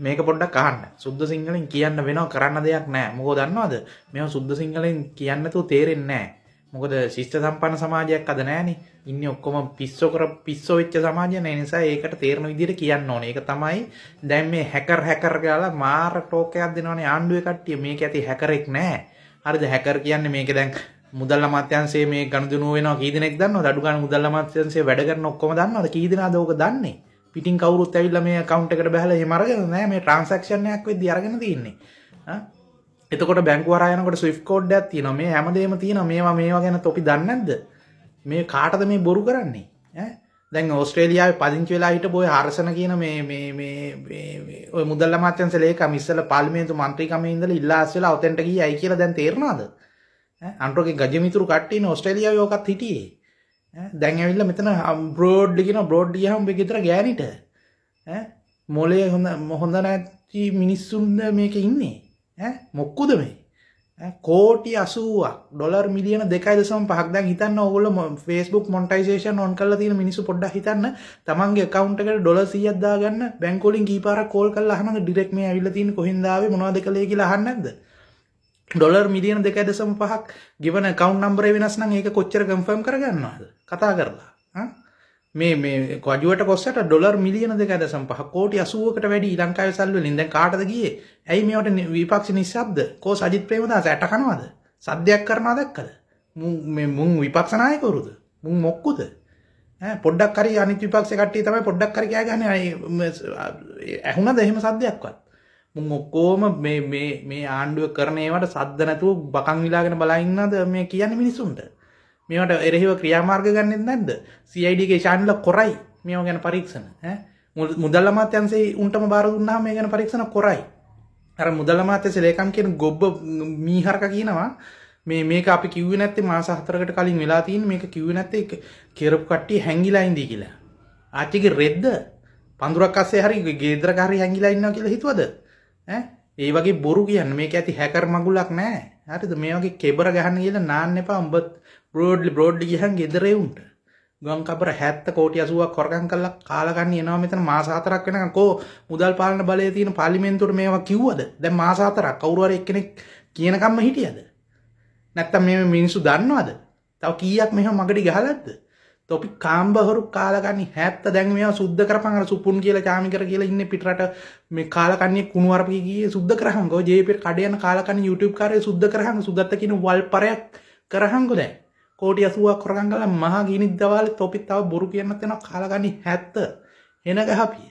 මේක පොඩ්ඩක් අහන්න. සුද්ධ සිංහලෙන් කියන්න වෙනව කරන්න දෙයක් නැහැ. මොකද දන්නවද? මේව සුද්ධ සිංහලෙන් කියන්න තු තේරෙන්නේ නැහැ. මොකද ශිෂ්ට සම්පන්න සමාජයක් අද නැහනේ. ඉන්නේ ඔක්කොම පිස්සෝ වෙච්ච සමාජයක්. ඒ නිසා ඒකට තේරෙන විදිහට කියන්න ඕනේ. ඒක තමයි දැන් මේ හැකර් ගාලා මාර ටෝක් එකක් දෙනවනේ ආණ්ඩුවේ කට්ටිය. මේක ඇති හැකරෙක් නැහැ. හරිද? හැකර් කියන්නේ මේක දැන් මුදල් අමාත්‍යාංශයේ මේ ගනුදෙනුව වෙනවා කී දෙනෙක් දන්නවද? අඩු ගන්න මුදල් අමාත්‍යාංශයේ වැඩ කරන ඔක්කොම දන්නවද? කී දෙනාද ඕක දන්නේ? පිටින් කවුරුත් ඇවිල්ලා මේ account එකට බහලා එහෙම අරගෙන නෑ මේ transaction එකක් වෙද්දි අරගෙන තින්නේ. එතකොට බැංකුව හරහා යනකොට swift code එකක් තියෙනවා. මේ හැමදේම තියෙනවා. මේවා ගැන තොපි දන්නේ නැද්ද? මේ කාටද මේ බොරු කරන්නේ? දැන් ඕස්ට්‍රේලියාවේ පදිංචි වෙලා හිටපු ඔය හර්ෂණ කියන මේ ඔය මුදල් අමාත්‍යාංශ ලේකම් ඉස්සෙල්ලා පාර්ලිමේන්තු මන්ත්‍රීකමේ ඉඳලා ඉල්ලාස් වෙලා ඔතෙන්ට ගියයි කියලා දැන් තේරෙනවද? අන්ටෝගේ ගජමිතුරු කට්ටියනේ ඕස්ට්‍රේලියාවේ ඔකත් හිටියේ. දැන් ඇවිල්ලා මෙතන බ්‍රෝඩ්ලි කියන බ්‍රෝඩ් ගියාම මේ ගෙදර ගෑනිට මොලේ හොඳ නැති මිනිස්සුන් මේකේ ඉන්නේ. මොක්කුද මේ? කෝටි 80ක් ඩොලර් මිලියන 2.5ක් දැන් හිතන්න ඕගොල්ලෝ Facebook මොනිටයිසේෂන් ඔන් කරලා තියෙන මිනිස්සු පොඩ්ඩක් හිතන්න තමන්ගේ account එකට ඩොලර් 100ක් දාගන්න බැංකුව වලින් කීපාරක් කෝල් කරලා අහනද ඩිරෙක්ට් මේ ඇවිල්ලා තියෙන කොහෙන්ද ආවේ මොනවද කළේ කියලා අහන්නේ නැද්ද? ඩොලර් මිලියන 2.5ක් given account number එක වෙනස් නම් ඒක කොච්චර confirm කරගන්නවද කතා කරලා මේ කජුවට කොස්සට ඩොලර් මිලියන 2.5 කෝටි 80කට වැඩි ලංකාවේ සල්ලි වලින් දැන් කාටද ගියේ ඇයි මේවට විපක්ෂ නිශ්ශබ්ද කෝ සජිත් ප්‍රේමදාස ඇට කනවද සද්දයක් කරනවා දැක්කද මුන් විපක්ෂ නායකවරුද මුන් මොක්කුද පොඩ්ඩක් හරි අනිත් විපක්ෂ කට්ටිය තමයි පොඩ්ඩක් හරි කෑ ගහන්නේ ඇහුණද එහෙම සද්දයක්වත් මුන් ඔක්කොම මේ ආණ්ඩුව කරන ඒවාට සද්ද නැතුව බකන් විලාගෙන බලා ඉන්නද මේ කියන්නේ මිනිසුන්ට මේවට එරෙහිව ක්‍රියාමාර්ග ගන්නෙත් නැද්ද CID එකේ channel කොරයි මේව ගැන පරීක්ෂණ මුදල් අමාත්‍යාංශයේ උන්ටම බාර දුන්නාම මේ ගැන පරීක්ෂණ කොරයි අර මුදල් අමාත්‍යාංශයේ ලේකම් කියන ගොබ්බ මීහරක කියනවා මේක අපි කිව්වේ නැත්තේ මාස 4කට කලින් වෙලා තියෙන මේක කිව්වේ නැත්තේ කෙරපු කට්ටිය හැංගිලා ඉඳී කියලා ආච්චිගේ රෙද්ද පඳුරක් අස්සේ හරි ගේදරක හරි හැංගිලා ඉන්නවා කියලා හිතුවද ඒ වගේ බොරු කියන්නේ මේක ඇති හැකර් මගුලක් නෑ හරිද මේ වගේ කෙබර ගහන්න කියලා නාන්න එපා උඹ බ්‍රෝඩ්ලි ගියන් ගෙදරේ උන්ට ගම් කබර 70 කෝටි 80ක් හොරගම් කරලා කාලා ගන්න එනවා මෙතන මාස 4ක් වෙනකන් කෝ මුදල් පාලන බලය තියෙන පාර්ලිමේන්තුවට මේවා කිව්වද දැන් මාස 4ක් කවුරු හරි එක්කෙනෙක් කියනකම්ම හිටියද නැත්තම් මේ මිනිස්සු දන්නවද තව කීයක් මෙහෙම මගඩි ගහලද්ද තොපි කාම්බහරු කාලා ගන්නේ 70 දැන් මේවා සුද්ධ කරපන් අර සුපුන් කියලා චාමිකර කියලා ඉන්නේ පිටරට මේ කාලා කන්නේ කුණු අරපි ගියේ සුද්ධ කරහංගෝ ජේපී කඩේ යන කාලා කන්නේ YouTube කාර්යය සුද්ධ කරහංග සුදත්ත කියන වල්පරයක් කරහංගෝ දැන් කෝටි 80ක් හොරගම් කරලා මහා ගිනිත් දවාලේ තොපි තව බොරු කියන්නත් වෙනවා කාලා ගන්නේ 70 එන ගහපිය